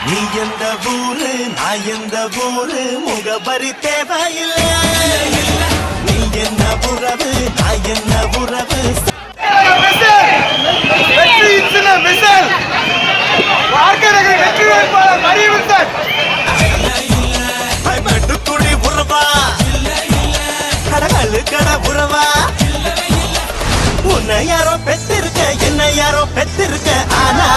நீ எந்த ஊரு நான் எந்த ஊரு முகபரி தேவையில்லை. நீ என்ன உறவு நான் என்ன உறவு. மெட்டுக்குடி உறவா கடகழு கட உறவா. உன்னை யாரோ பெத்திருக்க என்ன யாரோ பெத்திருக்க ஆனா